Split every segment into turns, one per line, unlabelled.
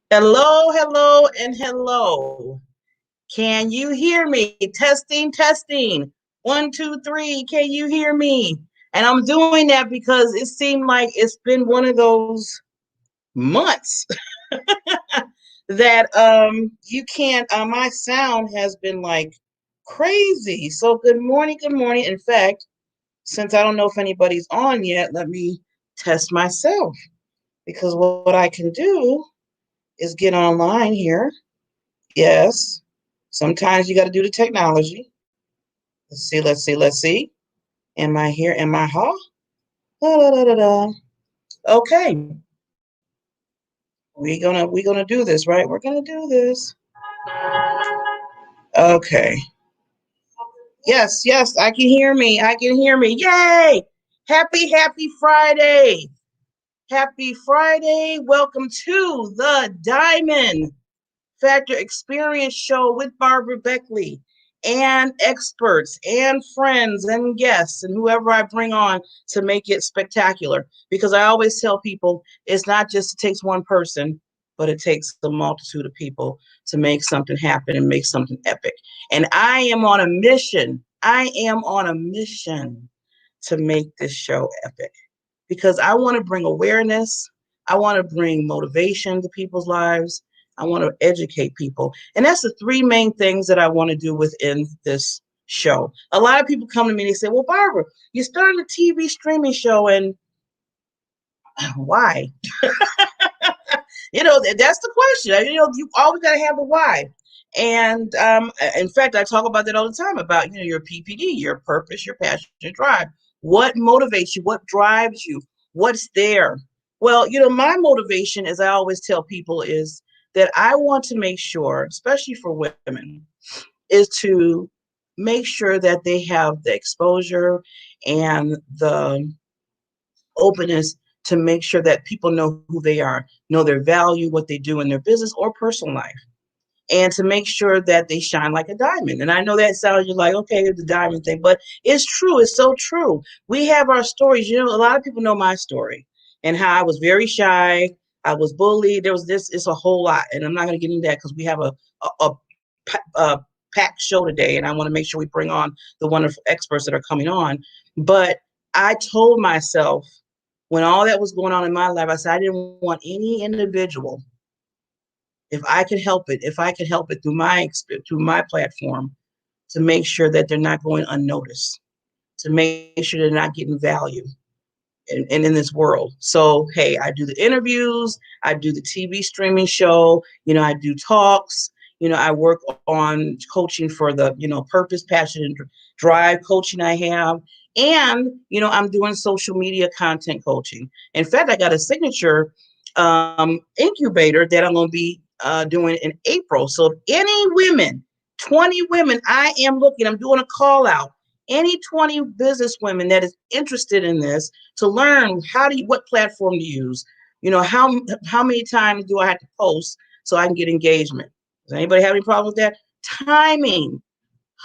Hello, hello, and hello. Can you hear me? Testing, testing. One, two, three. Can you hear me? And I'm doing that because it seemed like it's been one of those months that you can't my sound has been like crazy. So good morning, good morning. In fact, since I don't know if anybody's on yet, let me test myself because what I can do is get online here. Yes. Sometimes you got to do the technology. Let's see, let's see, let's see. Am I here? Am I huh? Da, da, da, da, da. Okay. We're gonna do this, right? We're gonna do this. Okay. Yes, yes, I can hear me. I can hear me. Yay! Happy Friday. Happy Friday. Welcome to the Diamond Factor Experience Show with Barbara Beckley and experts and friends and guests and whoever I bring on to make it spectacular. Because I always tell people it's not just it takes one person, but it takes a multitude of people to make something happen and make something epic. And I am on a mission. I am on a mission to make this show epic because I want to bring awareness. I want to bring motivation to people's lives. I want to educate people. And that's the three main things that I want to do within this show. A lot of people come to me and they say, well, Barbara, you started a TV streaming show and why? That's the question. You always got to have a why. And in fact, I talk about that all the time about, your PPD, your purpose, your passion, your drive. What motivates you? What drives you? What's there? Well, my motivation, as I always tell people, is that I want to make sure, especially for women, is to make sure that they have the exposure and the openness to make sure that people know who they are, know their value, what they do in their business or personal life, and to make sure that they shine like a diamond. And I know that sounds like, okay, the diamond thing, but it's true. It's so true. We have our stories. A lot of people know my story and how I was very shy. I was bullied. There was this, it's a whole lot. And I'm not going to get into that because we have a packed show today. And I want to make sure we bring on the wonderful experts that are coming on. But I told myself when all that was going on in my life, I said, I didn't want any individual, if I could help it through my platform, to make sure that they're not going unnoticed, to make sure they're not getting value in this world. So, hey, I do the interviews, I do the TV streaming show, I do talks, I work on coaching for the, purpose, passion, and drive coaching I have. And, I'm doing social media content coaching. In fact, I got a signature incubator that I'm going to be doing in April. So if any women, 20 women, I'm doing a call out. Any 20 business women that is interested in this to learn what platform to use, how many times do I have to post so I can get engagement? Does anybody have any problem with that? Timing.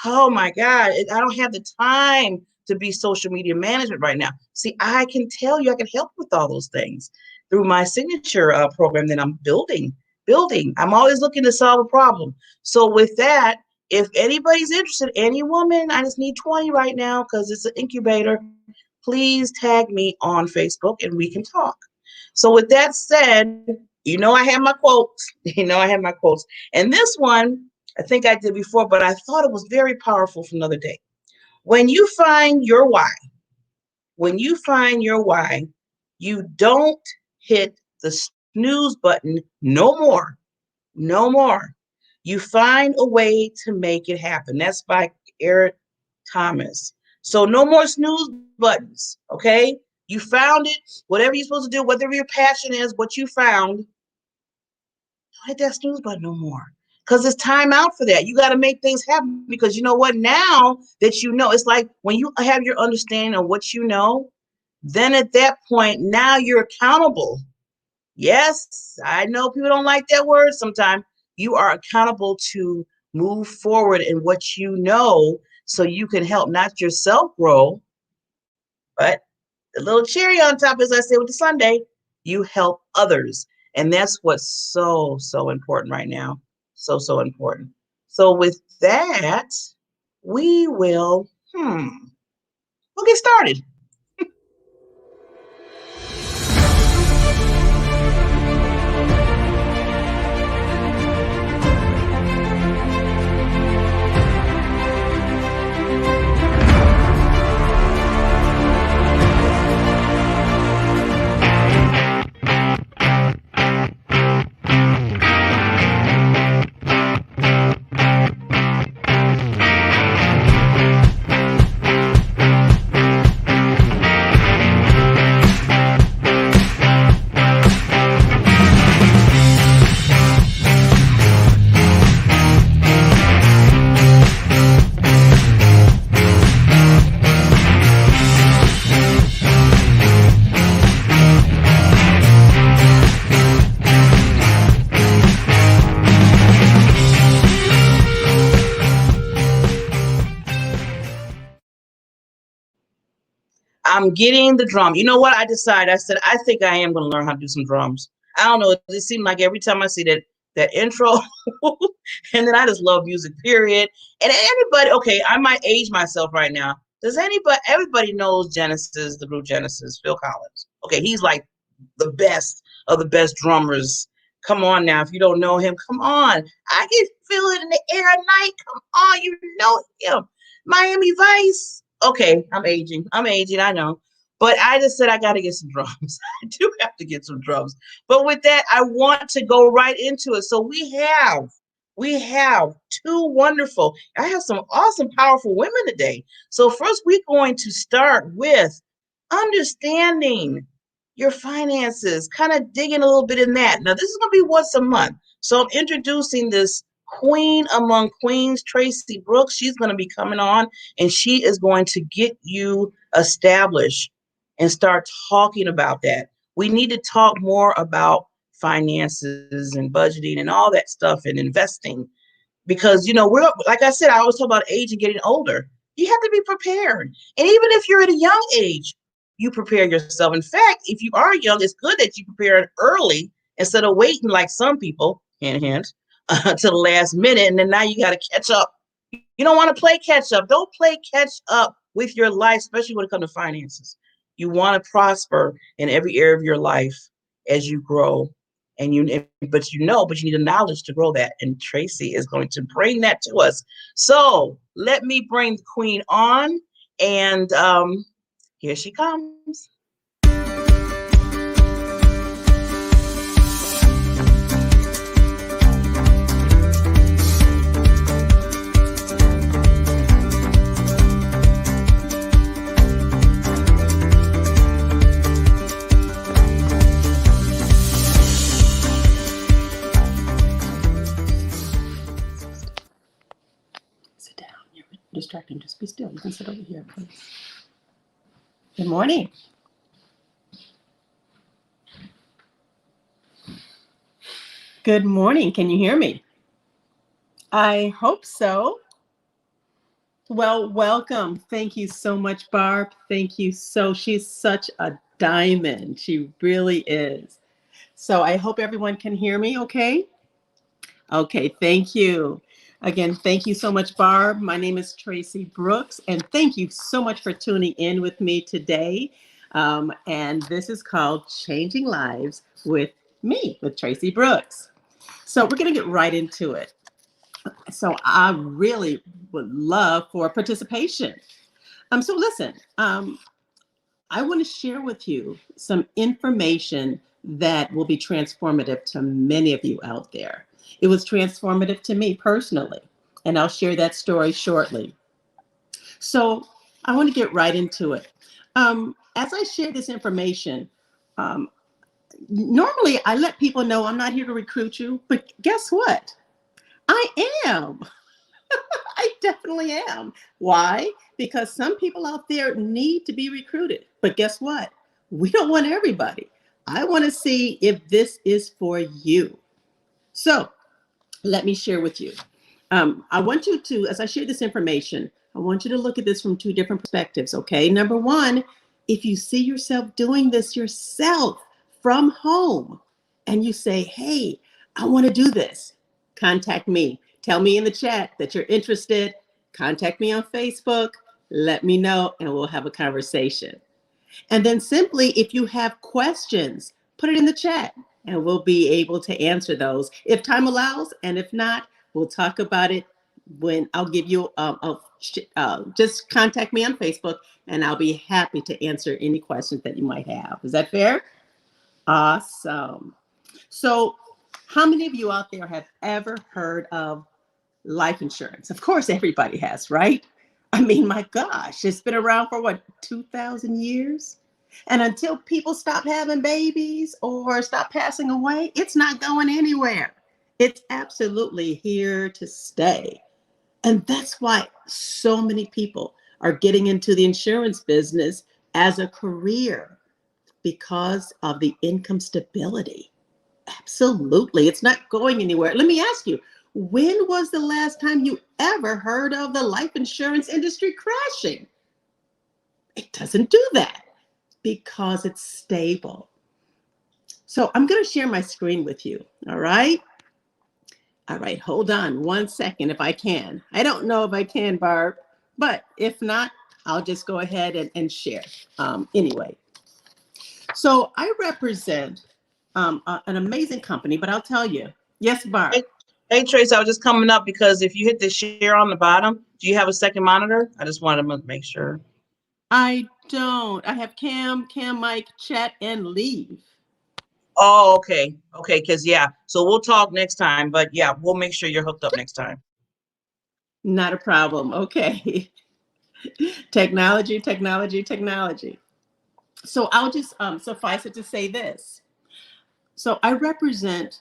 Oh my God, I don't have the time to be social media management right now. See, I can tell you, I can help with all those things through my signature program that I'm building. I'm always looking to solve a problem. So with that, if anybody's interested, any woman, I just need 20 right now because it's an incubator. Please tag me on Facebook and we can talk. So with that said, I have my quotes. I have my quotes. And this one, I think I did before, but I thought it was very powerful from another day. When you find your why, when you find your why, you don't hit the snooze button no more. No more. You find a way to make it happen. That's by Eric Thomas. So no more snooze buttons, okay? You found it, whatever you're supposed to do, whatever your passion is, what you found, don't hit that snooze button no more. Because it's time out for that. You got to make things happen because you know what? Now that it's like when you have your understanding of what you know, then at that point, now you're accountable. Yes, I know people don't like that word sometimes. You are accountable to move forward in what you know so you can help not yourself grow, but the little cherry on top, as I say with the Sunday, you help others. And that's what's so important right now. So important. So with that, we will, we'll get started. I'm getting the drum. You know what? I decided. I said, I think I am going to learn how to do some drums. I don't know. It just seemed like every time I see that intro, and then I just love music. Period. And anybody, okay, I might age myself right now. Does anybody? Everybody knows Genesis, the group Genesis, Phil Collins. Okay, he's like the best of the best drummers. Come on now, if you don't know him, come on. I can feel it in the air at night. Come on, you know him. Miami Vice. Okay, I'm aging. I know. But I just said I got to get some drums. I do have to get some drums. But with that, I want to go right into it. So we have two wonderful, I have some awesome, powerful women today. So first, we're going to start with understanding your finances, kind of digging a little bit in that. Now, this is going to be once a month. So I'm introducing this queen among queens, Tracy Brooks. She's going to be coming on and she is going to get you established and start talking about that. We need to talk more about finances and budgeting and all that stuff and investing because we're, like I said, I always talk about age and getting older. You have to be prepared, and even if you're at a young age, you prepare yourself. In fact, if you are young, it's good that you prepare early instead of waiting like some people, hint hint, to the last minute, and then now you got to catch up. You don't want to play catch up. Don't play catch up with your life, especially when it comes to finances. You want to prosper in every area of your life as you grow. But you need the knowledge to grow that. And Tracy is going to bring that to us. So let me bring the queen on. And here she comes.
Distracting. Just be still. You can sit over here, please. Good morning. Good morning. Can you hear me? I hope so. Well, welcome. Thank you so much, Barb. Thank you she's such a diamond. She really is. So I hope everyone can hear me okay? Okay, thank you. Again, thank you so much, Barb. My name is Tracy Brooks, and thank you so much for tuning in with me today. And this is called Changing Lives with me, with Tracy Brooks. So we're going to get right into it. So I really would love for participation. So listen, I want to share with you some information that will be transformative to many of you out there. It was transformative to me personally, and I'll share that story shortly. So I want to get right into it. As I share this information, normally I let people know I'm not here to recruit you, but guess what? I am. I definitely am. Why? Because some people out there need to be recruited. But guess what? We don't want everybody. I want to see if this is for you. So let me share with you. I want you to, as I share this information, I want you to look at this from two different perspectives, okay? Number one, if you see yourself doing this yourself from home, and you say, hey, I want to do this, contact me. Tell me in the chat that you're interested. Contact me on Facebook. Let me know, and we'll have a conversation. And then simply, if you have questions, put it in the chat and we'll be able to answer those if time allows. And if not, we'll talk about it when I'll give you, just contact me on Facebook and I'll be happy to answer any questions that you might have. Is that fair? Awesome. So, how many of you out there have ever heard of life insurance? Of course, everybody has, right? I mean, my gosh, it's been around for what, 2,000 years? And until people stop having babies or stop passing away, it's not going anywhere. It's absolutely here to stay. And that's why so many people are getting into the insurance business as a career because of the income stability. Absolutely. It's not going anywhere. Let me ask you, when was the last time you ever heard of the life insurance industry crashing? It doesn't do that because it's stable. So I'm going to share my screen with you. All right. All right. Hold on 1 second if I can. I don't know if I can, Barb, but if not, I'll just go ahead and share. Anyway, so I represent an amazing company, but I'll tell you. Yes, Barb.
Hey, Trace, I was just coming up because if you hit the share on the bottom, do you have a second monitor? I just wanted to make sure.
I don't. I have Cam, Mike, chat, and leave.
Oh, okay. Okay, because yeah. So we'll talk next time, but yeah, we'll make sure you're hooked up next time.
Not a problem. Okay. Technology, technology, technology. So I'll just suffice it to say this. So I represent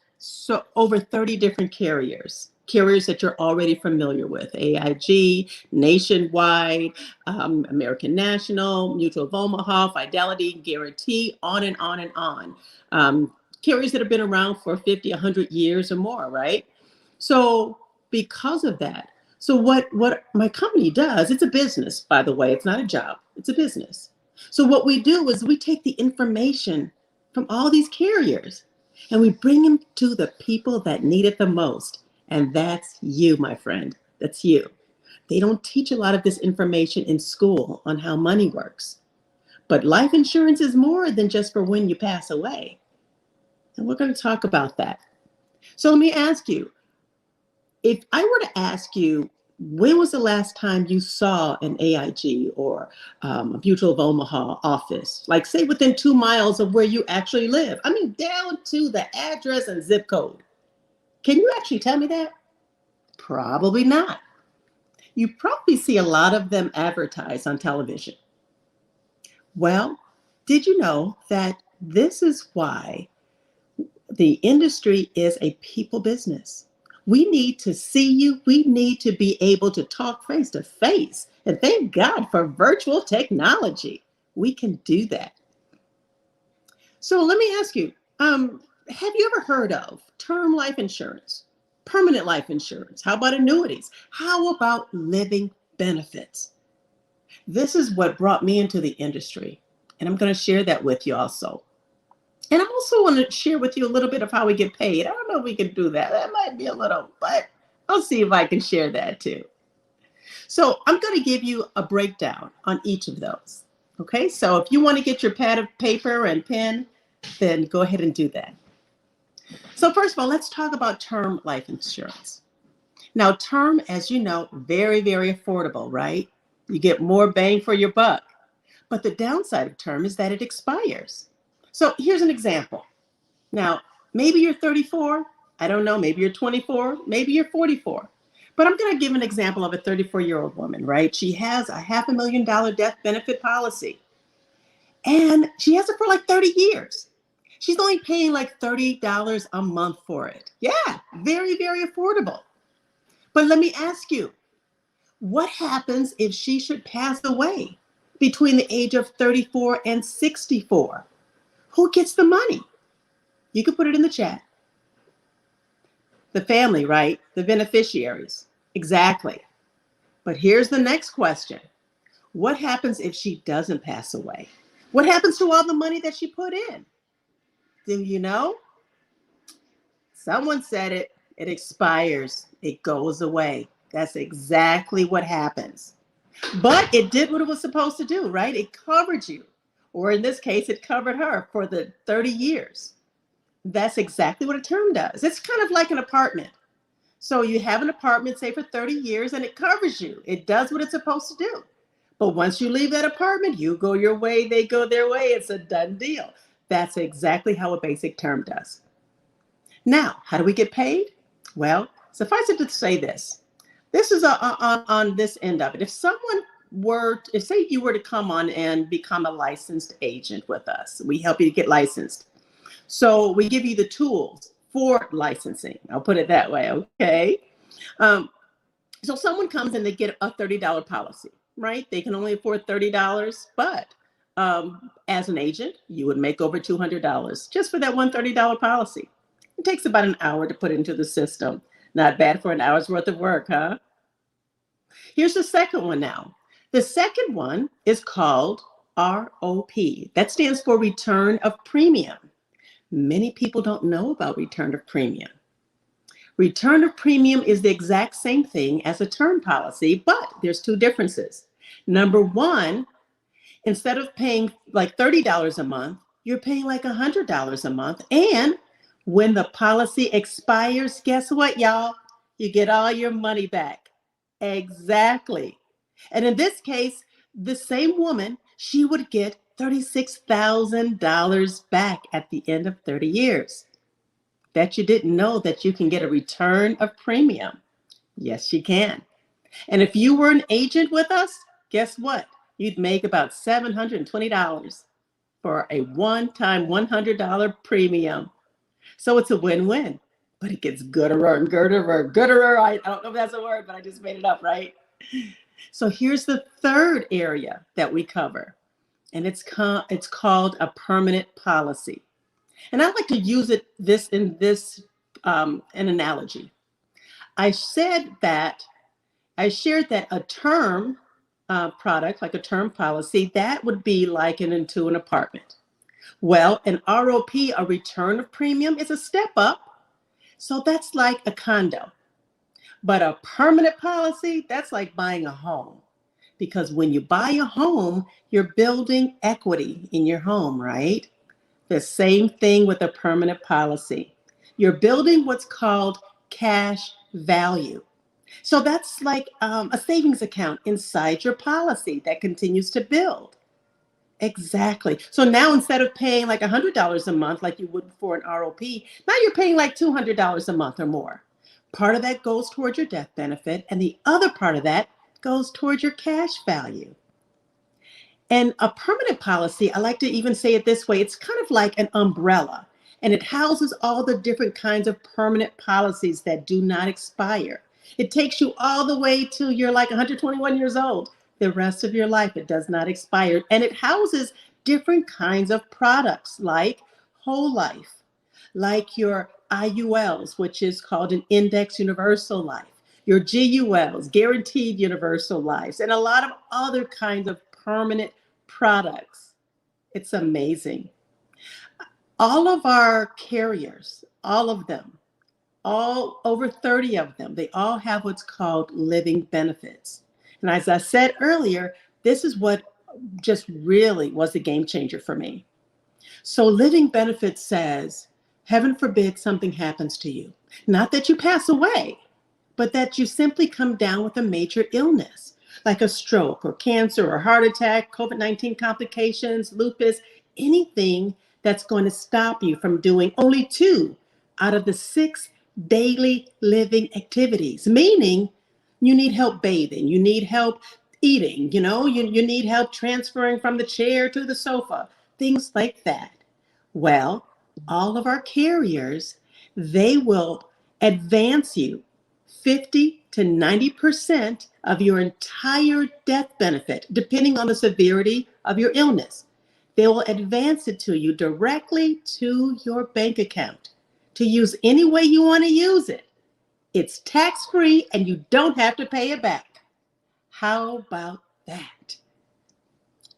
over 30 different carriers that you're already familiar with: AIG, Nationwide, American National, Mutual of Omaha, Fidelity, Guarantee, on and on and on. Carriers that have been around for 50, 100 years or more, right? So because of that, so what my company does, it's a business, by the way, it's not a job, it's a business. So what we do is we take the information from all these carriers and we bring them to the people that need it the most. And that's you, my friend. That's you. They don't teach a lot of this information in school on how money works. But life insurance is more than just for when you pass away. And we're going to talk about that. So let me ask you, if I were to ask you, when was the last time you saw an AIG or a Mutual of Omaha office, like say within 2 miles of where you actually live? I mean, down to the address and zip code. Can you actually tell me that? Probably not. You probably see a lot of them advertised on television. Well, did you know that this is why the industry is a people business? We need to see you. We need to be able to talk face to face. And thank God for virtual technology. We can do that. So let me ask you, have you ever heard of term life insurance, permanent life insurance? How about annuities? How about living benefits? This is what brought me into the industry. And I'm going to share that with you also. And I also want to share with you a little bit of how we get paid. I don't know if we can do that. That might be a little, but I'll see if I can share that too. So I'm going to give you a breakdown on each of those. Okay, so if you want to get your pad of paper and pen, then go ahead and do that. So first of all, let's talk about term life insurance. Now, term, as you know, very, very affordable, right? You get more bang for your buck. But the downside of term is that it expires. So here's an example. Now, maybe you're 34. I don't know. Maybe you're 24. Maybe you're 44. But I'm going to give an example of a 34-year-old woman, right? She has a $500,000 death benefit policy. And she has it for like 30 years. She's only paying like $30 a month for it. Yeah, very, very affordable. But let me ask you, what happens if she should pass away between the age of 34 and 64? Who gets the money? You can put it in the chat. The family, right? The beneficiaries. Exactly. But here's the next question. What happens if she doesn't pass away? What happens to all the money that she put in? Do you know? Someone said it. It expires. It goes away. That's exactly what happens. But it did what it was supposed to do, right? It covered you. Or in this case, it covered her for the 30 years. That's exactly what a term does. It's kind of like an apartment. So you have an apartment, say for 30 years, and it covers you. It does what it's supposed to do. But once you leave that apartment, you go your way, they go their way. It's a done deal. That's exactly how a basic term does. Now, how do we get paid? Well, suffice it to say this. This is on this end of it. If someone if say you were to come on and become a licensed agent with us, we help you to get licensed. So we give you the tools for licensing. I'll put it that way, okay? Um, so someone comes and they get a $30 policy, right? They can only afford $30, but as an agent, you would make over $200 just for that one $30 policy. It takes about an hour to put into the system. Not bad for an hour's worth of work, huh? Here's the second one now. The second one is called ROP. That stands for Return of Premium. Many people don't know about return of premium. Return of premium is the exact same thing as a term policy, but there's two differences. Number one, instead of paying like $30 a month, you're paying like $100 a month. And when the policy expires, guess what, y'all? You get all your money back. Exactly. And in this case, the same woman, she would get $36,000 back at the end of 30 years. Bet you didn't know that you can get a return of premium. Yes, you can. And if you were an agent with us, guess what? You'd make about $720 for a one-time $100 premium. So it's a win-win, but it gets gooder and gooder. I don't know if that's a word, but I just made it up, right? So here's the third area that we cover, and it's called a permanent policy. And I like to use an analogy. I shared that a term product, like a term policy, that would be likened into an apartment. Well, an ROP, a return of premium, is a step up. So that's like a condo. But a permanent policy, that's like buying a home. Because when you buy a home, you're building equity in your home, right? The same thing with a permanent policy. You're building what's called cash value. So that's like a savings account inside your policy that continues to build. Exactly. So now instead of paying like $100 a month like you would for an ROP, now you're paying like $200 a month or more. Part of that goes towards your death benefit, and the other part of that goes towards your cash value. And a permanent policy, I like to even say it this way, it's kind of like an umbrella, and it houses all the different kinds of permanent policies that do not expire. It takes you all the way till you're like 121 years old. The rest of your life, it does not expire. And it houses different kinds of products like whole life, like your IULs, which is called an index universal life, your GULs, guaranteed universal lives, and a lot of other kinds of permanent products. It's amazing. All of our carriers, all of them, all over 30 of them, they all have what's called living benefits. And as I said earlier, this is what just really was a game changer for me. So living benefits says, heaven forbid something happens to you. Not that you pass away, but that you simply come down with a major illness, like a stroke or cancer or heart attack, COVID-19 complications, lupus, anything that's going to stop you from doing only 2 out of the 6 daily living activities, meaning you need help bathing, you need help eating, you need help transferring from the chair to the sofa, things like that. Well, all of our carriers, they will advance you 50 to 90% of your entire death benefit, depending on the severity of your illness. They will advance it to you directly to your bank account to use any way you want to use it. It's tax-free and you don't have to pay it back. How about that?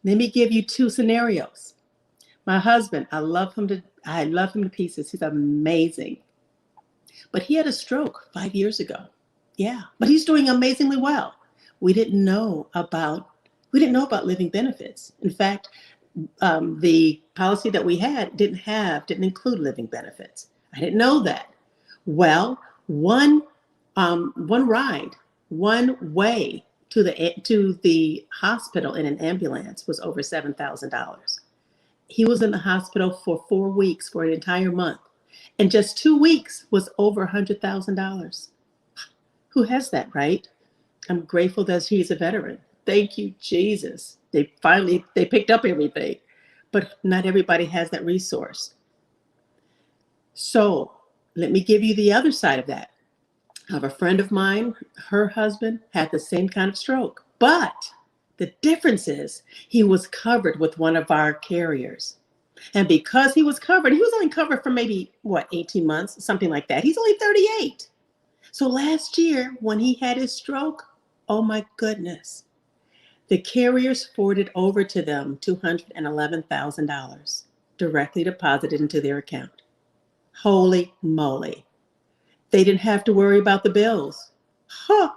Let me give you 2 scenarios. My husband, I love him to pieces. He's amazing. But he had a stroke 5 years ago. Yeah, but he's doing amazingly well. We didn't know about we didn't know about living benefits. In fact, the policy that we had didn't include living benefits. I didn't know that. Well, one ride, one way to the hospital in an ambulance was over $7,000. He was in the hospital for 4 weeks, for an entire month, and just 2 weeks was over $100,000. Who has that, right? I'm grateful that he's a veteran. Thank you, Jesus. They picked up everything, but not everybody has that resource. So let me give you the other side of that. I have a friend of mine, her husband had the same kind of stroke, but the difference is he was covered with one of our carriers. And because he was only covered for maybe, 18 months, something like that. He's only 38. So last year, when he had his stroke, oh my goodness, the carriers forwarded over to them $211,000 directly deposited into their account. Holy moly. They didn't have to worry about the bills. Huh.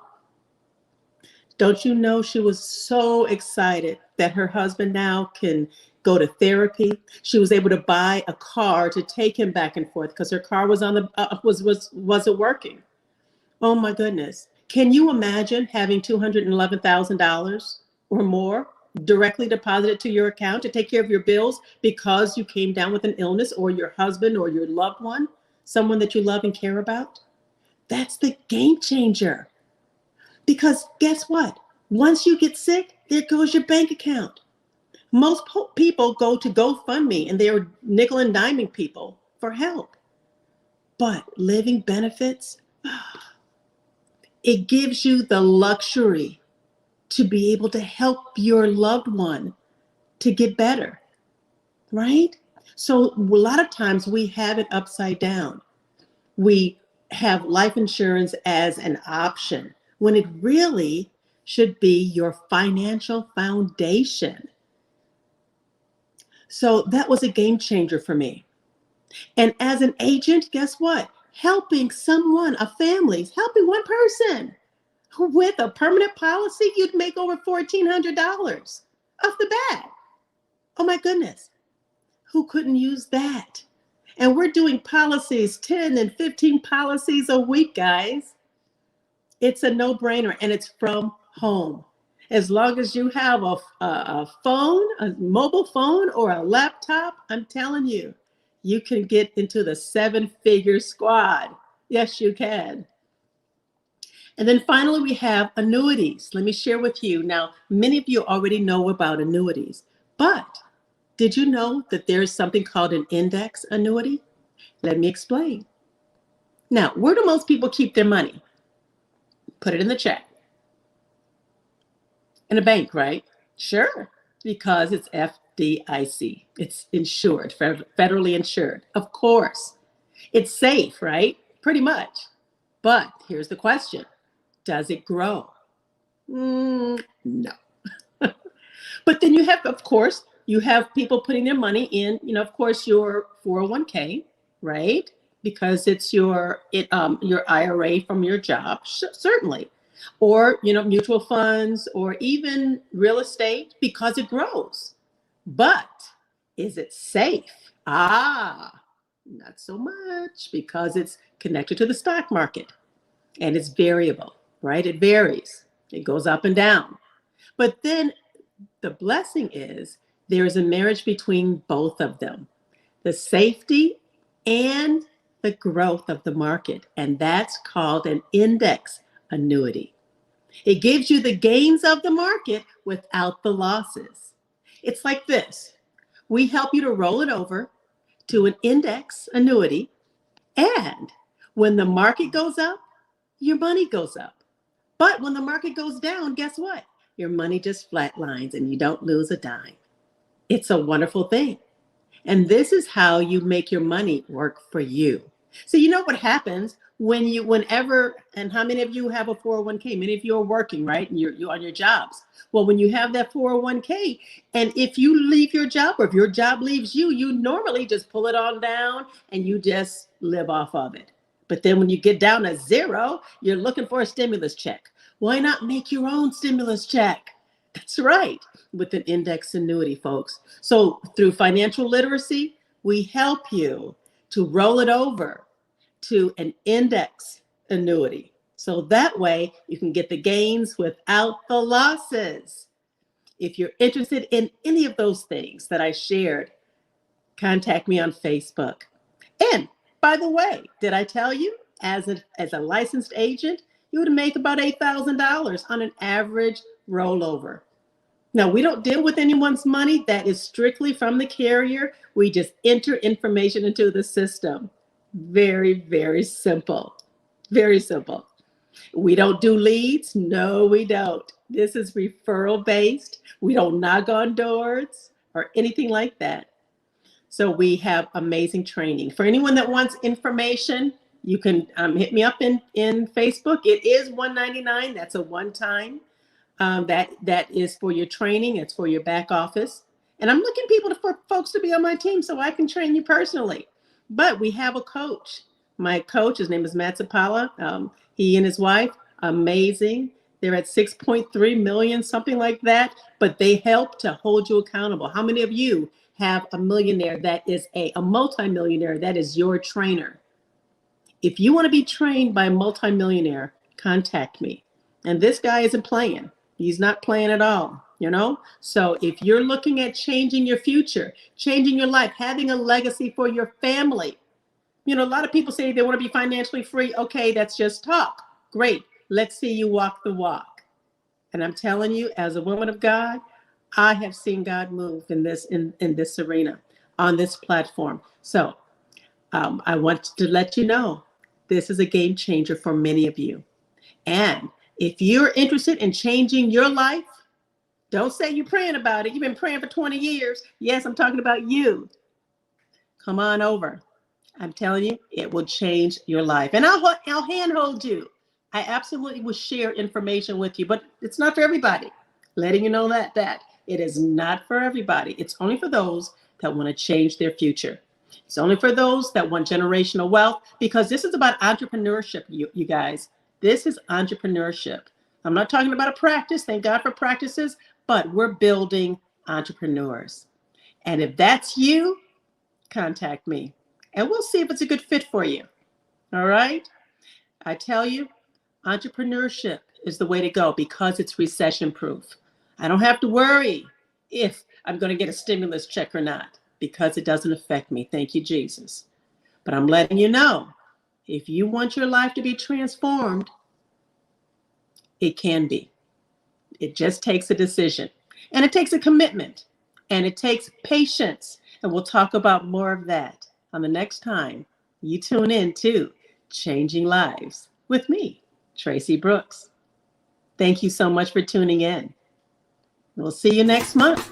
Don't you know she was so excited that her husband now can go to therapy? She was able to buy a car to take him back and forth because her car was on the wasn't working. Oh my goodness. Can you imagine having $211,000 or more directly deposited to your account to take care of your bills because you came down with an illness, or your husband or your loved one, someone that you love and care about? That's the game changer. Because guess what? Once you get sick, there goes your bank account. Most people go to GoFundMe and they're nickel and diming people for help. But living benefits, it gives you the luxury to be able to help your loved one to get better, right? So a lot of times we have it upside down. We have life insurance as an option when it really should be your financial foundation. So that was a game changer for me. And as an agent, guess what? Helping someone, helping one person with a permanent policy, you'd make over $1,400 off the bat. Oh my goodness. Who couldn't use that? And we're doing policies, 10 and 15 policies a week, guys. It's a no-brainer, and it's from home. As long as you have a phone, a mobile phone, or a laptop, I'm telling you, you can get into the seven-figure squad. Yes, you can. And then finally, we have annuities. Let me share with you. Now, many of you already know about annuities, but did you know that there's something called an index annuity? Let me explain. Now, where do most people keep their money? Put it in the chat. In a bank, right? Sure, because it's FDIC. It's insured, federally insured. Of course. It's safe, right? Pretty much. But here's the question. Does it grow? No. But then you have, of course, you have people putting their money in, of course, your 401k, right? Because it's your IRA from your job, certainly. Or, mutual funds, or even real estate, because it grows. But is it safe? Not so much, because it's connected to the stock market and it's variable, right? It varies. It goes up and down. But then the blessing is there is a marriage between both of them, the safety and the growth of the market. And that's called an index annuity. It gives you the gains of the market without the losses. It's like this. We help you to roll it over to an index annuity. And when the market goes up, your money goes up. But when the market goes down, guess what? Your money just flatlines and you don't lose a dime. It's a wonderful thing. And this is how you make your money work for you. So you know what happens whenever, and how many of you have a 401k? Many of you are working, right? And you're on your jobs. Well, when you have that 401k, and if you leave your job, or if your job leaves you, you normally just pull it on down and you just live off of it. But then when you get down to zero, you're looking for a stimulus check. Why not make your own stimulus check? That's right, with an index annuity, folks. So through financial literacy, we help you to roll it over to an index annuity. So that way you can get the gains without the losses. If you're interested in any of those things that I shared, contact me on Facebook. And by the way, did I tell you, as a licensed agent, you would make about $8,000 on an average rollover. Now, we don't deal with anyone's money. That is strictly from the carrier. We just enter information into the system. Very, very simple. Very simple. We don't do leads. No, we don't. This is referral based. We don't knock on doors or anything like that. So we have amazing training. For anyone that wants information, you can hit me up in Facebook. It is $199. That's a one-time. That is for your training. It's for your back office. And I'm looking for folks to be on my team so I can train you personally. But we have a coach. My coach, his name is Matt Zapala. He and his wife, amazing. They're at 6.3 million, something like that. But they help to hold you accountable. How many of you have a millionaire that is a multimillionaire that is your trainer? If you want to be trained by a multimillionaire, contact me. And this guy isn't playing. He's not playing at all, you know? So if you're looking at changing your future, changing your life, having a legacy for your family, you know, a lot of people say they want to be financially free. Okay, that's just talk. Great. Let's see you walk the walk. And I'm telling you, as a woman of God, I have seen God move in this arena, on this platform. So I want to let you know, this is a game changer for many of you. And if you're interested in changing your life, don't say you're praying about it. You've been praying for 20 years. Yes, I'm talking about you. Come on over. I'm telling you, it will change your life. And I'll handhold you. I absolutely will share information with you, but it's not for everybody. Letting you know that it is not for everybody. It's only for those that want to change their future. It's only for those that want generational wealth, because this is about entrepreneurship, you guys. This is entrepreneurship. I'm not talking about a practice. Thank God for practices, but we're building entrepreneurs. And if that's you, contact me and we'll see if it's a good fit for you. All right? I tell you, entrepreneurship is the way to go because it's recession proof. I don't have to worry if I'm going to get a stimulus check or not because it doesn't affect me. Thank you, Jesus. But I'm letting you know, if you want your life to be transformed, it can be. It just takes a decision, and it takes a commitment, and it takes patience. And we'll talk about more of that on the next time you tune in to Changing Lives with me, Tracy Brooks. Thank you so much for tuning in. We'll see you next month.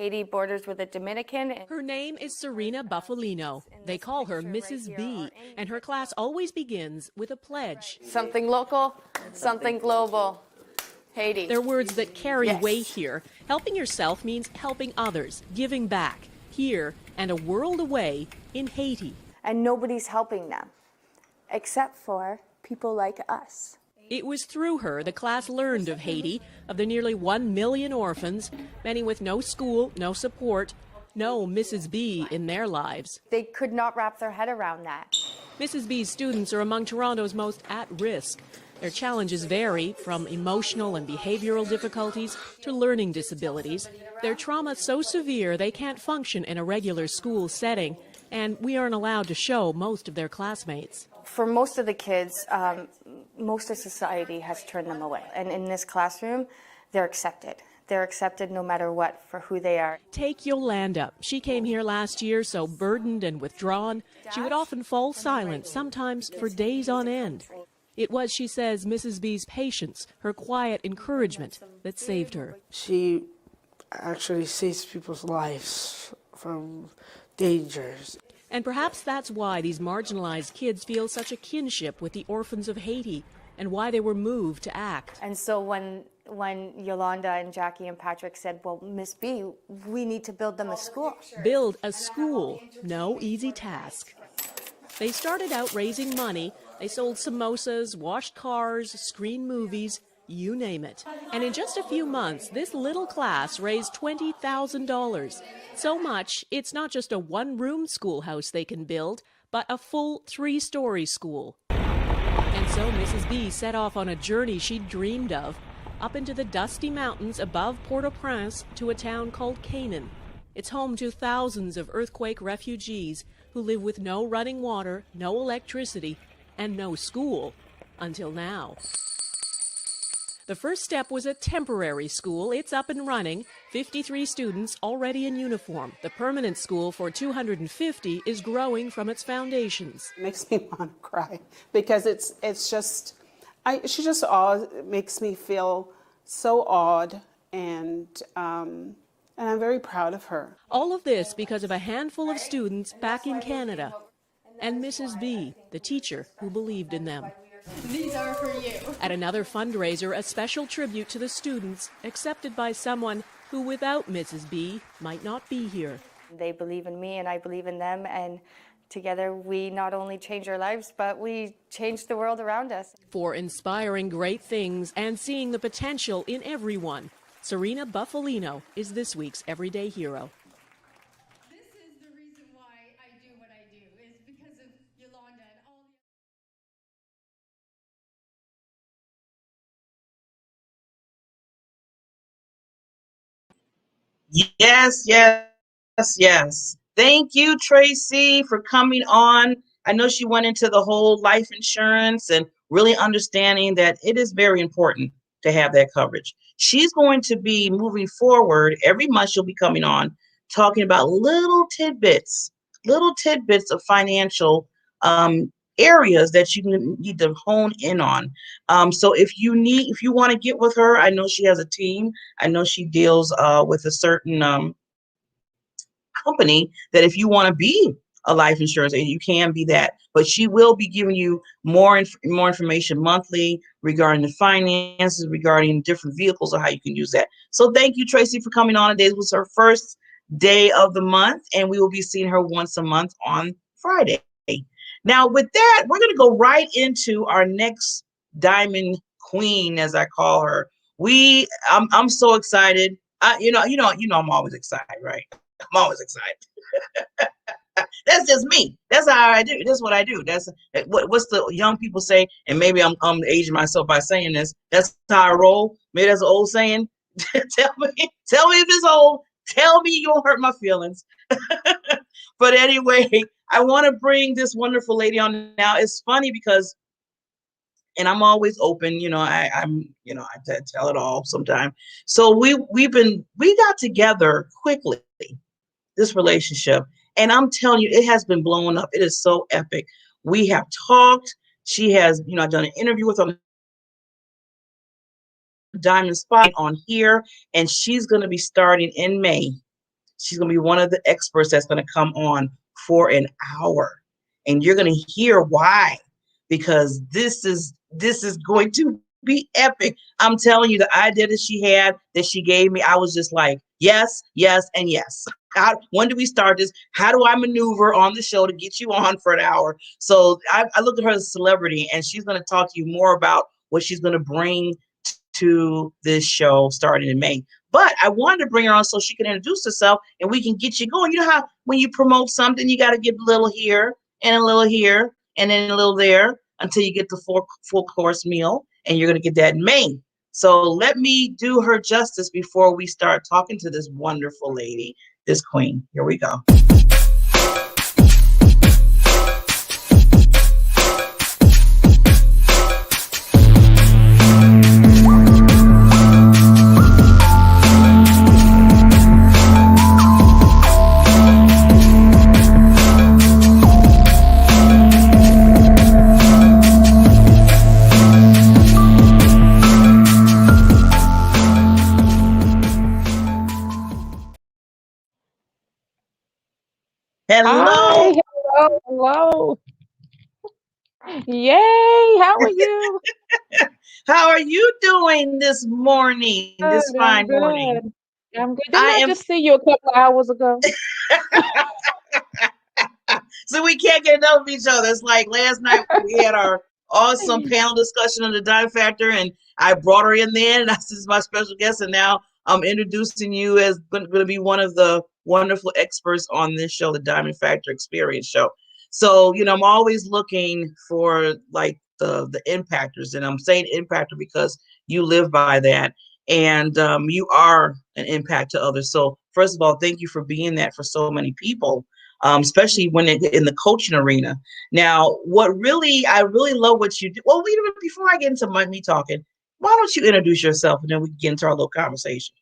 Haiti borders with the Dominican.
Her name is Serena Buffalino. They call her Mrs. B, and her class always begins with a pledge.
Something local, something global. Haiti.
They're words that carry
Yes.
weight here. Helping yourself means helping others, giving back, here and a world away in Haiti.
And nobody's helping them, except for people like us.
It was through her the class learned of Haiti, of the nearly 1 million orphans, many with no school, no support, no Mrs. B in their lives.
They could not wrap their head around that.
Mrs. B's students are among Toronto's most at risk. Their challenges vary from emotional and behavioral difficulties to learning disabilities. Their trauma so severe they can't function in a regular school setting, and we aren't allowed to show most of their classmates.
For most of the kids, most of society has turned them away. And in this classroom, they're accepted. They're accepted no matter what for who they are.
Take Yolanda. She came here last year so burdened and withdrawn, she would often fall silent, sometimes for days on end. It was, she says, Mrs. B's patience, her quiet encouragement, that saved her.
She actually saves people's lives from dangers.
And perhaps that's why these marginalized kids feel such a kinship with the orphans of Haiti, and why they were moved to act.
And so when Yolanda and Jackie and Patrick said, well, Miss B, we need to build them a school.
Build a school, no easy task. They started out raising money. They sold samosas, washed cars, screened movies, you name it. And in just a few months, this little class raised $20,000. So much, it's not just a one-room schoolhouse they can build, but a full 3-story school. And so Mrs. B set off on a journey she'd dreamed of, up into the dusty mountains above Port-au-Prince to a town called Canaan. It's home to thousands of earthquake refugees who live with no running water, no electricity, and no school, until now. The first step was a temporary school. It's up and running, 53 students already in uniform. The permanent school for 250 is growing from its foundations.
It makes me want to cry because she just makes me feel so awed, and I'm very proud of her.
All of this because of a handful of students back in Canada and Mrs. B, the teacher who believed in them.
These are for you.
At another fundraiser, a special tribute to the students, accepted by someone who without Mrs. B might not be here.
They believe in me and I believe in them, and together we not only change our lives, but we change the world around us.
For inspiring great things and seeing the potential in everyone, Serena Buffalino is this week's Everyday Hero.
This is the reason why I do what I do, is because of Yolanda and all the...
Yes, yes, yes. Thank you, Tracy, for coming on. I know she went into the whole life insurance and really understanding that it is very important to have that coverage. She's going to be moving forward. Every month she'll be coming on talking about little tidbits of financial areas that you need to hone in on. So if you want to get with her, I know she has a team. I know she deals with a certain company that if you want to be a life insurance agent, you can be that. But she will be giving you more information monthly regarding the finances, regarding different vehicles, or how you can use that. So thank you, Tracy, for coming on today. This was her first day of the month, and we will be seeing her once a month on Friday. Now, with that, we're going to go right into our next Diamond Queen, as I call her. I'm so excited. I'm always excited, right? I'm always excited. That's just me. That's how I do. That's what I do. That's what's the young people say, and maybe I'm aging myself by saying this. That's how I roll. Maybe that's an old saying. tell me if it's old. Tell me you won't hurt my feelings. But anyway, I want to bring this wonderful lady on now. It's funny because, and I'm always open, I tell it all sometimes. So we got together quickly, this relationship, and I'm telling you, it has been blowing up. It is so epic. We have talked. She has, I've done an interview with her Diamond Spot on here, and she's going to be starting in May She's going to be one of the experts that's going to come on for an hour. And you're going to hear why, because this is going to be epic. I'm telling you, the idea that she gave me, I was just like, yes, yes, and yes. When do we start this? How do I maneuver on the show to get you on for an hour? So I look at her as a celebrity, and she's going to talk to you more about what she's going to bring to this show starting in May. But I wanted to bring her on so she can introduce herself and we can get you going. You know how when you promote something, you got to get a little here and a little here and then a little there until you get the full course meal, and you're going to get that in May. So let me do her justice before we start talking to this wonderful lady, this queen. Here we go.
Hi,
Hello.
hello, hello. Yay, how are you?
How are you doing this morning, this
Good, I'm
fine morning?
good. I'm good. Didn't
I
I
am.
just see you a couple hours ago?
So we can't get enough of each other. It's like last night we had our awesome panel discussion on the dime factor, and I brought her in there, and I said, "This is my special guest," and now I'm introducing you as going to be one of the wonderful experts on this show, the Diamond Factor Experience Show. So, I'm always looking for like the impactors, and I'm saying impactor because you live by that, and you are an impact to others. So, first of all, thank you for being that for so many people, especially when in the coaching arena. Now, I really love what you do. Well, wait a minute, before I get into me talking, why don't you introduce yourself and then we can get into our little conversation?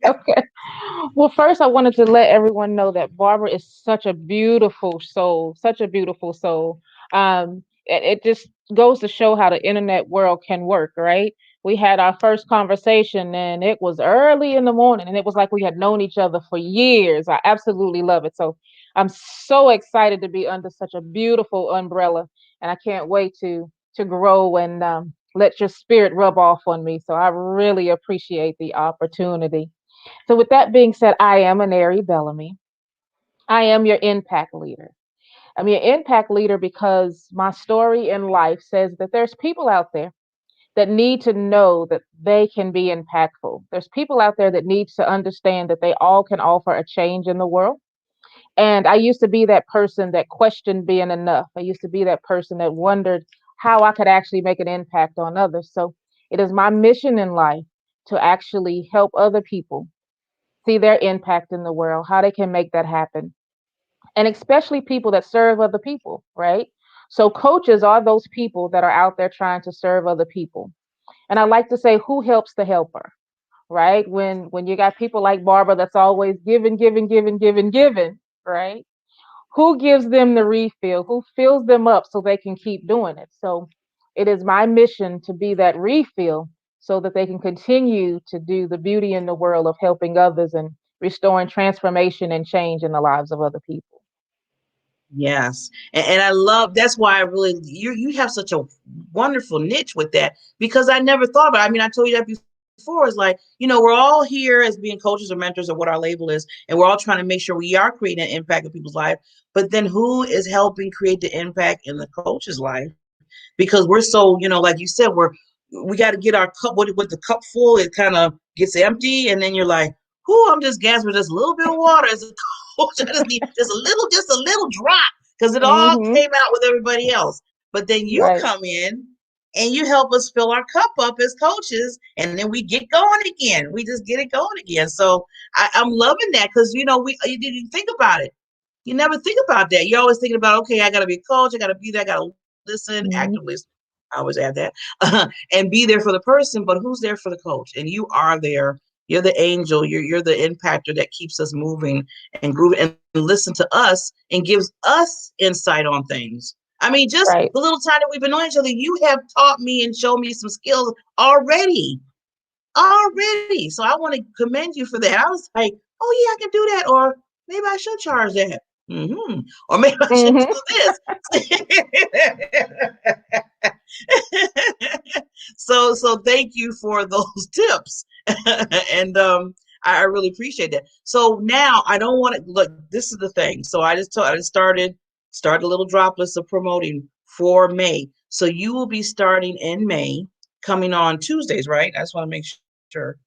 Okay. Well, first, I wanted to let everyone know that Barbara is such a beautiful soul, such a beautiful soul. It just goes to show how the internet world can work, right? We had our first conversation and it was early in the morning and it was like we had known each other for years. I absolutely love it. So I'm so excited to be under such a beautiful umbrella and I can't wait to grow and let your spirit rub off on me. So I really appreciate the opportunity. So, with that being said, I am an Airy Bellamy. I am your impact leader. I'm your impact leader because my story in life says that there's people out there that need to know that they can be impactful. There's people out there that need to understand that they all can offer a change in the world. And I used to be that person that questioned being enough. I used to be that person that wondered how I could actually make an impact on others. So it is my mission in life to actually help other people see their impact in the world, how they can make that happen. And especially people that serve other people, right? So coaches are those people that are out there trying to serve other people. And I like to say, who helps the helper, right? When you got people like Barbara that's always giving, giving, giving, giving, giving, right? Who gives them the refill? Who fills them up so they can keep doing it? So it is my mission to be that refill so that they can continue to do the beauty in the world of helping others and restoring transformation and change in the lives of other people.
Yes. And I love, that's why I really, you have such a wonderful niche with that, because I never thought about it. I mean, I told you that before. It's like, we're all here as being coaches or mentors or what our label is, and we're all trying to make sure we are creating an impact in people's life. But then who is helping create the impact in the coach's life? Because we're so, like you said, we got to get our cup with the cup full. It kind of gets empty, and then you're like, "Whoo, I'm just gasping just a little bit of water." As a coach, I just need just a little drop, because it all
Mm-hmm.
came out with everybody else. But then you
Right.
come in and you help us fill our cup up as coaches, and then we get going again. We just get it going again. So I'm loving that, because you didn't think about it. You never think about that. You're always thinking about, okay, I got to be a coach. I got to be there. I got to listen,
Mm-hmm.
active listen. I always add that, and be there for the person. But who's there for the coach? And you are there. You're the angel. You're the impactor that keeps us moving and grooving, and listen to us and gives us insight on things. I mean, just
Right.
the little time that we've been knowing each other, you have taught me and shown me some skills already. So I want to commend you for that. I was like, oh yeah, I can do that, or maybe I should charge that. Mm-hmm. Or maybe I should
Hmm.
do this. So thank you for those tips. And I really appreciate that. So now I don't want to look, this is the thing. So I just started a little droplets of promoting for May. So you will be starting in May, coming on Tuesdays, right? I just want to make sure.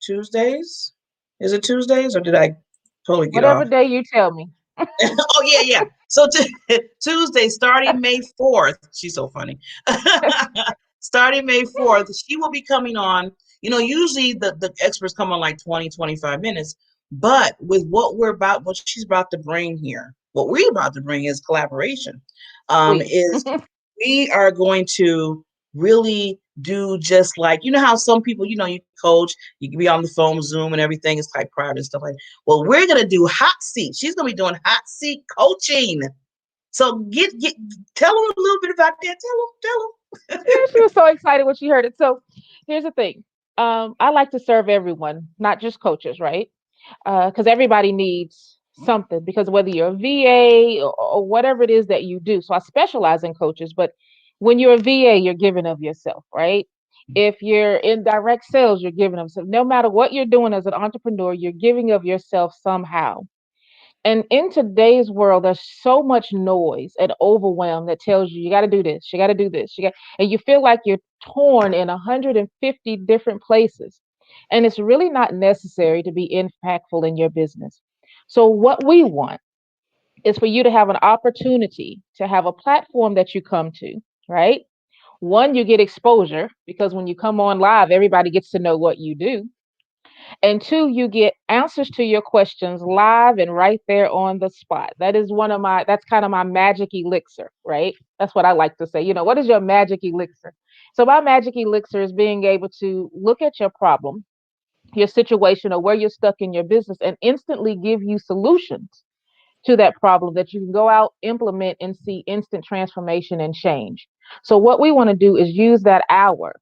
Tuesdays? Is it Tuesdays or did I totally get
Whatever
off?
day you tell me.
Oh yeah, yeah. So Tuesday, starting May 4th. She's so funny. Starting May 4th, she will be coming on. Usually the experts come on like 20, 25 minutes. But with what she's about to bring here, what we're about to bring is collaboration.
Please.
Is we are going to really do just like, how some people, you coach, you can be on the phone, Zoom and everything. It's like private and stuff like that. Well, we're gonna do hot seat. She's gonna be doing hot seat coaching. So get tell them a little bit about that. Tell
Yeah, she was so excited when she heard it. So here's the thing. I like to serve everyone, not just coaches, right? Because everybody needs something. Because whether you're a VA or whatever it is that you do, so I specialize in coaches. But when you're a VA, you're giving of yourself, right? If you're in direct sales, you're giving of yourself. No matter what you're doing as an entrepreneur, you're giving of yourself somehow. And in today's world, there's so much noise and overwhelm that tells you got to do this, you got to do this, and you feel like you're torn in 150 different places. And it's really not necessary to be impactful in your business. So, what we want is for you to have an opportunity to have a platform that you come to, right? One, you get exposure because when you come on live, everybody gets to know what you do. And two, you get answers to your questions live and right there on the spot. That's kind of my magic elixir, right? That's what I like to say. What is your magic elixir? So, my magic elixir is being able to look at your problem, your situation, or where you're stuck in your business and instantly give you solutions to that problem that you can go out, implement, and see instant transformation and change. So, what we want to do is use that hour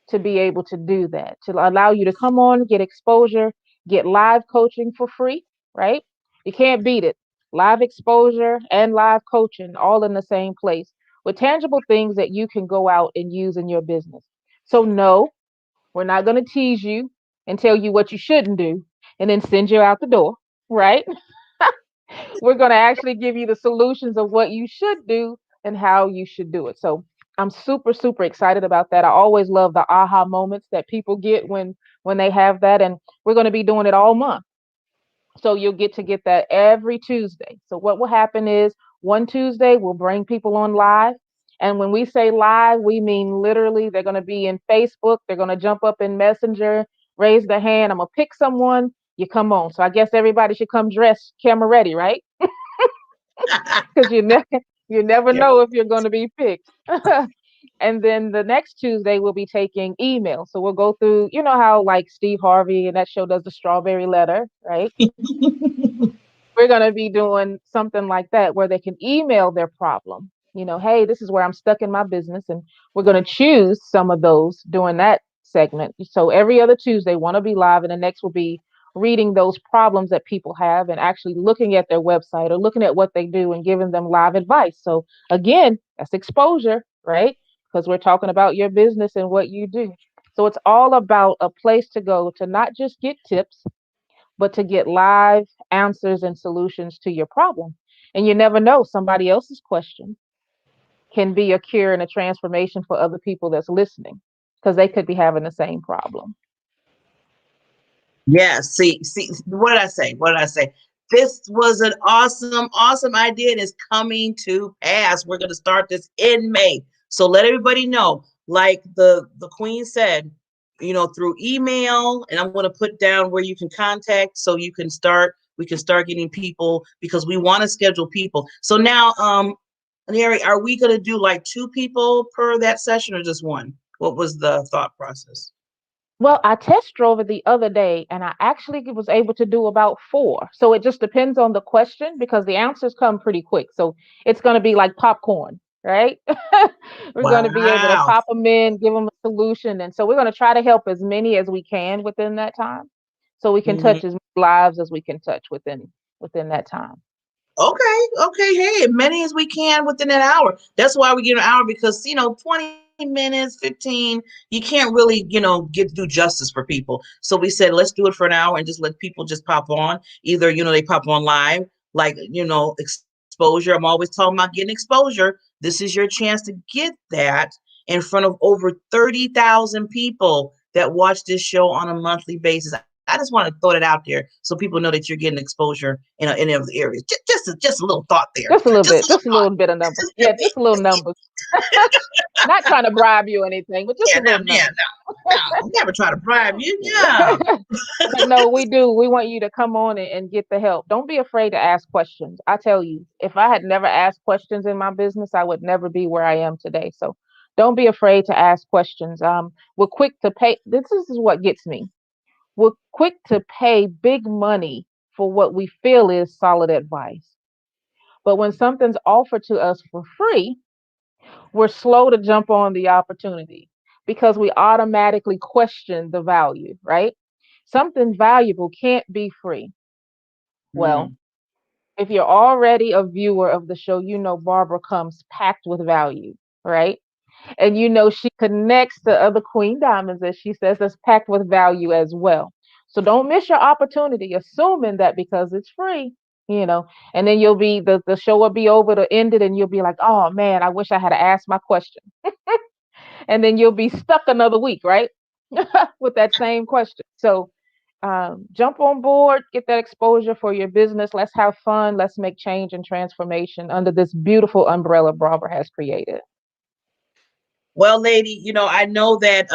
to be able to do that, to allow you to come on, get exposure, get live coaching for free, right? You can't beat it. Live exposure and live coaching all in the same place with tangible things that you can go out and use in your business. So, no, we're not going to tease you and tell you what you shouldn't do and then send you out the door, right? We're going to actually give you the solutions of what you should do and how you should do it. So I'm super, super excited about that. I always love the aha moments that people get when they have that. And we're going to be doing it all month. So you'll get that every Tuesday. So what will happen is one Tuesday we'll bring people on live. And when we say live, we mean literally they're going to be in Facebook, they're going to jump up in Messenger, raise their hand. I'm going to pick someone, you come on. So I guess everybody should come dressed camera ready, right? Because you never
Yeah.
know if you're going to be picked. And then the next Tuesday we'll be taking emails. So we'll go through, how like Steve Harvey and that show does the strawberry letter, right? We're going to be doing something like that where they can email their problem. Hey, this is where I'm stuck in my business. And we're going to choose some of those during that segment. So every other Tuesday, one will be live, and the next will be reading those problems that people have and actually looking at their website or looking at what they do and giving them live advice. So again, that's exposure, right? Because we're talking about your business and what you do. So it's all about a place to go to not just get tips, but to get live answers and solutions to your problem. And you never know, somebody else's question can be a cure and a transformation for other people that's listening because they could be having the same problem.
Yeah, see, what did I say? What did I say? This was an awesome, awesome idea. And it's coming to pass. We're going to start this in May. So let everybody know, like the Queen said, through email, and I'm going to put down where you can contact so we can start getting people because we want to schedule people. So now, Larry, are we going to do like two people per that session or just one? What was the thought process?
Well, I test drove it the other day and I actually was able to do about four. So it just depends on the question because the answers come pretty quick. So it's going to be like popcorn, right? We're going to be able to
Wow.
pop them in, give them a solution. And so we're going to try to help as many as we can within that time. so we can
Mhm.
touch as many lives as we can touch within that time.
Okay, okay. Hey, many as we can within that hour. That's why we give an hour because 20 minutes, 15, you can't really, get do justice for people. So we said let's do it for an hour and just let people just pop on. Either, they pop on live, like, exposure. I'm always talking about getting exposure. This is your chance to get that in front of over 30,000 people that watch this show on a monthly basis. I just want to throw that out there so people know that you're getting exposure in any of the areas. Just a little thought there. Just a little
Just a
thought.
little bit of numbers.
Just a
Yeah,
bit.
just a little numbers. Not trying to bribe you or anything, but just
Yeah,
a
no,
little
yeah,
numbers.
no. Never try to bribe you. Yeah.
But no, we do. We want you to come on and get the help. Don't be afraid to ask questions. I tell you, if I had never asked questions in my business, I would never be where I am today. So don't be afraid to ask questions. We're quick to pay. This is what gets me. We're quick to pay big money for what we feel is solid advice. But when something's offered to us for free, we're slow to jump on the opportunity because we automatically question the value, right? Something valuable can't be free. Well,
Mm.
if you're already a viewer of the show, you know Barbara comes packed with value, right? And you know she connects to other Queen Diamonds, as she says, that's packed with value as well. So don't miss your opportunity, assuming that because it's free, you know, and then the show will be over to end it, and you'll be like, oh man, I wish I had asked my question. And then you'll be stuck another week, right? With that same question. So jump on board, get that exposure for your business. Let's have fun. Let's make change and transformation under this beautiful umbrella Barbara has created.
Well, lady, I know that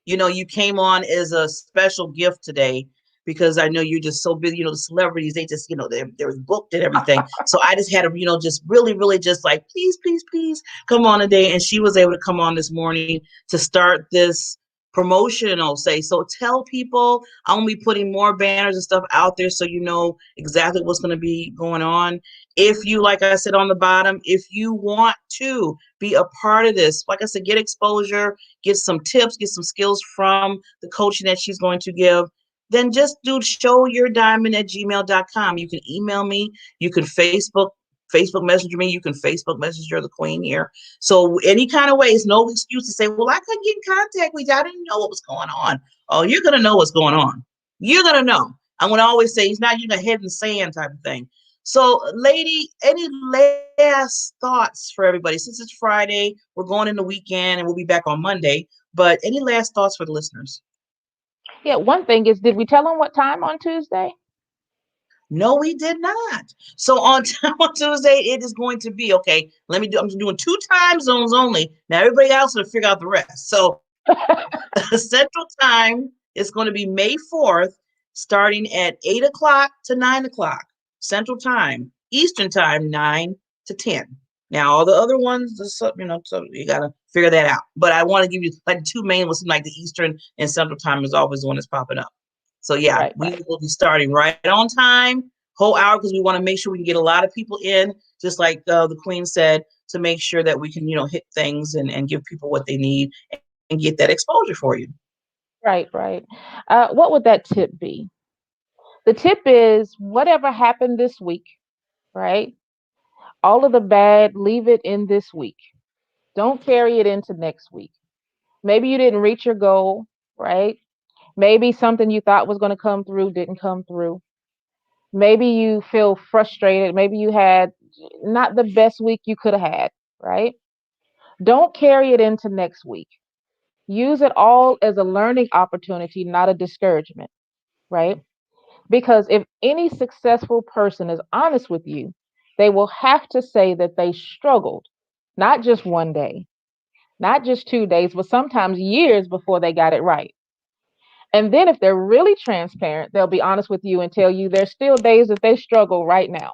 you came on as a special gift today because I know you're just so busy. The celebrities, they just, they're booked and everything. So I just had to, just really, really just like, please, please, please come on today. And she was able to come on this morning to start this promotional say. So tell people I'm gonna be putting more banners and stuff out there so you know exactly what's gonna be going on. If you, like I said on the bottom, if you want to be a part of this. Like I said, get exposure, get some tips, get some skills from the coaching that she's going to give. Then just do showyourdiamond@gmail.com. You can email me. You can Facebook Messenger me. You can Facebook Messenger the Queen here. So any kind of way, it's no excuse to say, well, I couldn't get in contact with you. I didn't know what was going on. Oh, you're gonna know what's going on. You're gonna know. I'm gonna always say it's not you gonna head in the sand type of thing. So, lady, any last thoughts for everybody? Since it's Friday, we're going in the weekend and we'll be back on Monday. But any last thoughts for the listeners?
Yeah, one thing is, did we tell them what time on Tuesday?
No, we did not. So on, on Tuesday, it is going to be okay. I'm doing two time zones only. Now everybody else will figure out the rest. So Central Time is going to be May 4th, starting at 8 o'clock to 9 o'clock Central Time. Eastern Time, 9 to 10. Now all the other ones, so you gotta figure that out. But I want to give you like the two main ones, like the Eastern and Central Time is always the one that's popping up. So yeah,
Right,
we
right.
will be starting right on time, whole hour, because we want to make sure we can get a lot of people in, just like the Queen said, to make sure that we can, hit things and give people what they need and get that exposure for you.
Right, right. What would that tip be? The tip is whatever happened this week, right? All of the bad, leave it in this week. Don't carry it into next week. Maybe you didn't reach your goal, right? Maybe something you thought was going to come through didn't come through. Maybe you feel frustrated. Maybe you had not the best week you could have had, right? Don't carry it into next week. Use it all as a learning opportunity, not a discouragement, right? Because if any successful person is honest with you, they will have to say that they struggled, not just one day, not just 2 days, but sometimes years before they got it right. And then if they're really transparent, they'll be honest with you and tell you there's still days that they struggle right now.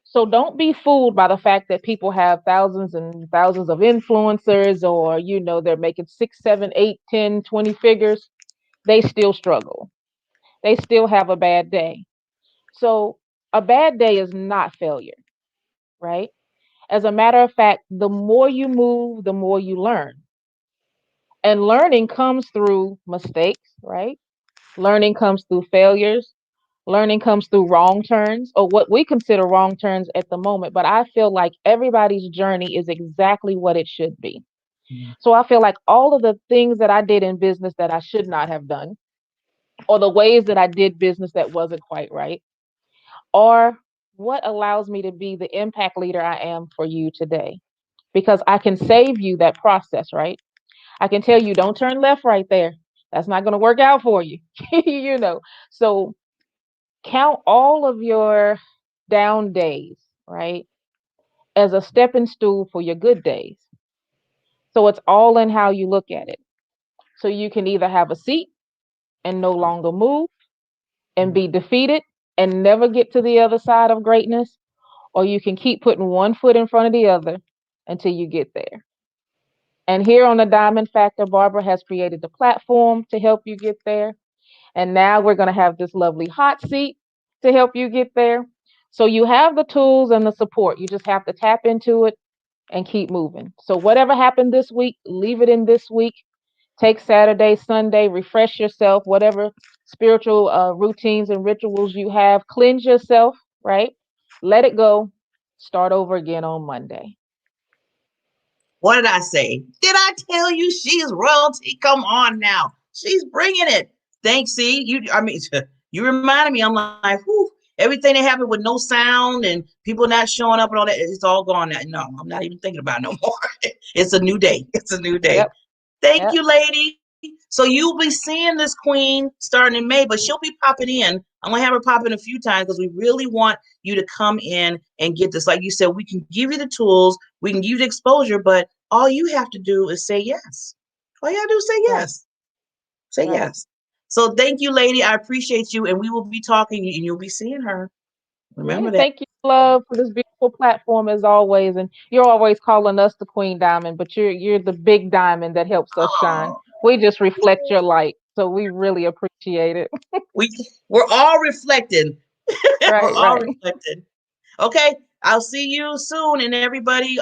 So don't be fooled by the fact that people have thousands and thousands of influencers, or they're making 6, 7, 8, 10, 20 figures. They still struggle. They still have a bad day. So a bad day is not failure, right? As a matter of fact, the more you move, the more you learn. And learning comes through mistakes, right? Learning comes through failures. Learning comes through wrong turns, or what we consider wrong turns at the moment. But I feel like everybody's journey is exactly what it should be. So I feel like all of the things that I did in business that I should not have done, or the ways that I did business that wasn't quite right, are what allows me to be the impact leader I am for you today. Because I can save you that process, right? I can tell you, don't turn left right there. That's not going to work out for you. you know. So count all of your down days, right, as a stepping stool for your good days. So it's all in how you look at it. So you can either have a seat and no longer move and be defeated and never get to the other side of greatness, or you can keep putting one foot in front of the other until you get there. And here on the Diamond Factor, Barbara has created the platform to help you get there. And now we're going to have this lovely hot seat to help you get there. So you have the tools and the support. You just have to tap into it and keep moving. So whatever happened this week, leave it in this week. Take Saturday, Sunday, refresh yourself, whatever spiritual routines and rituals you have, cleanse yourself, right? Let it go. Start over again on Monday.
What did I say? Did I tell you she's royalty? Come on now. She's bringing it. Thanks, see, I mean, you reminded me. I'm like, whew, everything that happened with no sound and people not showing up and all that, it's all gone now. No, I'm not even thinking about it no more. It's a new day. It's a new day.
Yep.
Thank
Yep.
you, lady. So you'll be seeing this queen starting in May, but she'll be popping in. I'm gonna have her pop in a few times because we really want you to come in and get this. Like you said, we can give you the tools, we can give you the exposure, but all you have to do is say yes. All you have to do is say
Right.
yes. Say
Right.
yes. So thank you, lady. I appreciate you, and we will be talking, and you'll be seeing her.
Yeah,
Remember that.
thank you, love, for this beautiful platform as always. And you're always calling us the Queen Diamond, but you're the big diamond that helps us shine.
Oh,
We just reflect your light. So we really appreciate it.
we we're all reflecting. We're
Right,
all
right.
reflecting. Okay, I'll see you soon, and everybody,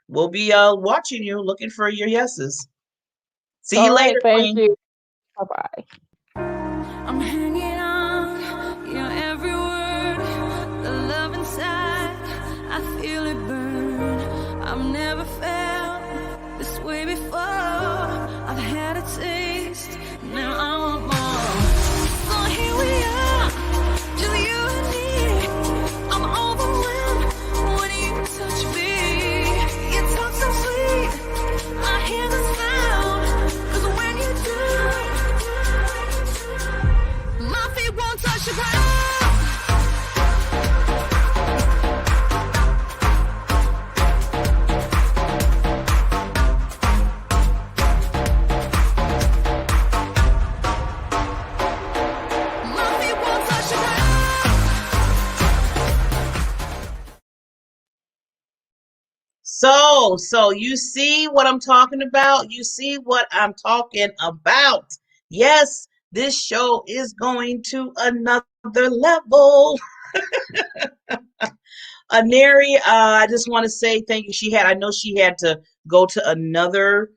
we'll be watching you, looking for your yeses. See
All
you
right,
later,
thank
Queen.
you. Bye bye.
I'm hanging on your every word. The love inside, I feel it burn. I've never felt this way before. I've had a taste, now I want more. So here we are, just you and me. I'm overwhelmed when you touch me. You talk so sweet, I hear the sound. 'Cause when you do, my feet won't touch the ground. My feet won't touch the ground.
So you see what I'm talking about? You see what I'm talking about? Yes, this show is going to another level. Neri, I just want to say thank you. I know she had to go to another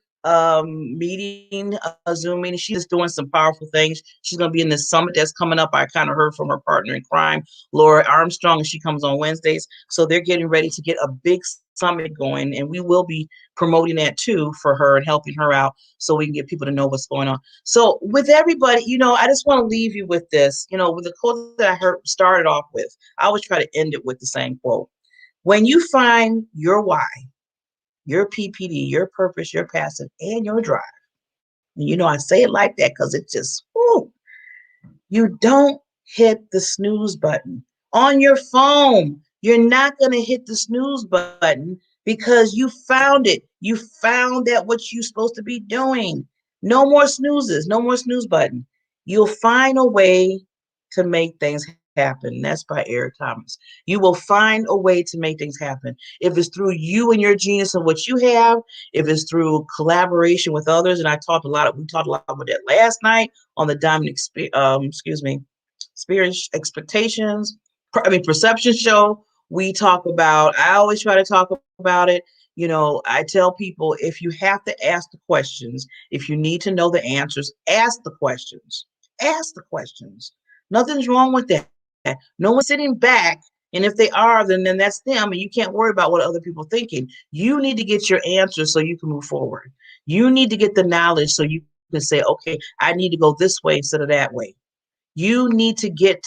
meeting, a Zoom meeting. She's just doing some powerful things. She's going to be in this summit that's coming up. I kind of heard from her partner in crime, Laura Armstrong, and she comes on Wednesdays. So they're getting ready to get a big summit going, and we will be promoting that too for her and helping her out so we can get people to know what's going on. So with everybody, I just want to leave you with this, with the quote that I heard started off with. I always try to end it with the same quote. When you find your why, your PPD, your purpose, your passion, and your drive, and I say it like that because it just, whoo, you don't hit the snooze button. On your phone, you're not going to hit the snooze button because you found it. You found that what you're supposed to be doing. No more snoozes, no more snooze button. You'll find a way to make things happen. That's by Eric Thomas. You will find a way to make things happen. If it's through you and your genius and what you have, if it's through collaboration with others, and we talked a lot about that last night on the Spirit Expectations, Perception show. I always try to talk about it. I tell people, if you have to ask the questions, if you need to know the answers, ask the questions. Ask the questions. Nothing's wrong with that. No one's sitting back. And if they are, then that's them. And you can't worry about what other people are thinking. You need to get your answers so you can move forward. You need to get the knowledge so you can say, okay, I need to go this way instead of that way. You need to get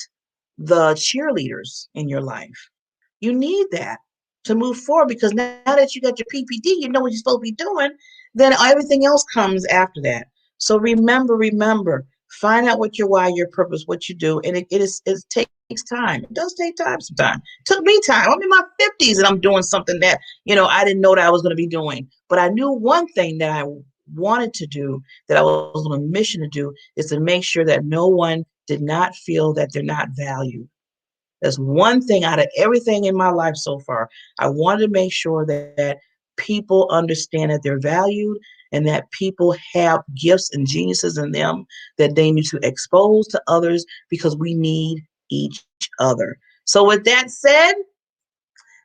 the cheerleaders in your life. You need that to move forward, because now that you got your PPD, you know what you're supposed to be doing, then everything else comes after that. So remember, find out what your why, your purpose, what you do. And it takes time. It does take time sometimes. It took me time. I'm in my 50s and I'm doing something that, I didn't know that I was going to be doing. But I knew one thing that I wanted to do, that I was on a mission to do, is to make sure that no one did not feel that they're not valued. That's one thing out of everything in my life so far. I wanted to make sure that people understand that they're valued, and that people have gifts and geniuses in them that they need to expose to others, because we need each other. So with that said,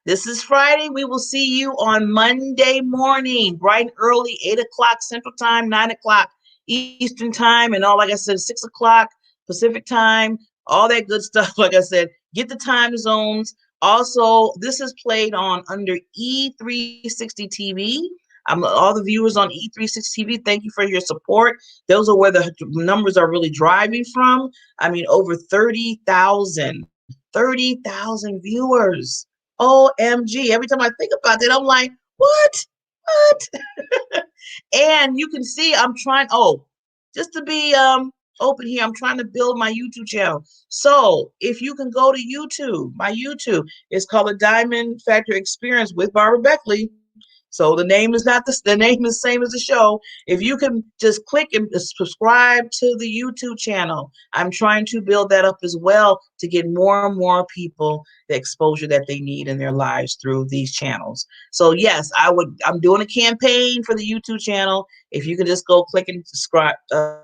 this is Friday. We will see you on Monday morning, bright and early, 8 o'clock Central Time, 9 o'clock Eastern Time, and all, like I said, 6 o'clock Pacific Time, all that good stuff. Like I said, get the time zones. Also, this is played on under E360 TV. All the viewers on E360 TV, thank you for your support. Those are where the numbers are really driving from. I mean, over 30,000 viewers. OMG. Every time I think about it, I'm like, what? And you can see I'm trying, just to be open here, I'm trying to build my YouTube channel. So if you can go to YouTube, my YouTube is called the Diamond Factor Experience with Barbara Beckley. So the name is not the name is the same as the show. If you can just click and subscribe to the YouTube channel, I'm trying to build that up as well to get more and more people the exposure that they need in their lives through these channels. So yes, I'm doing a campaign for the YouTube channel. If you can just go click and subscribe,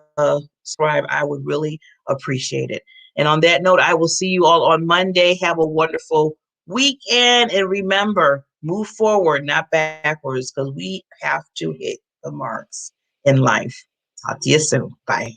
I would really appreciate it. And on that note, I will see you all on Monday. Have a wonderful weekend, and remember, move forward, not backwards, because we have to hit the marks in life. Talk to you soon. Bye.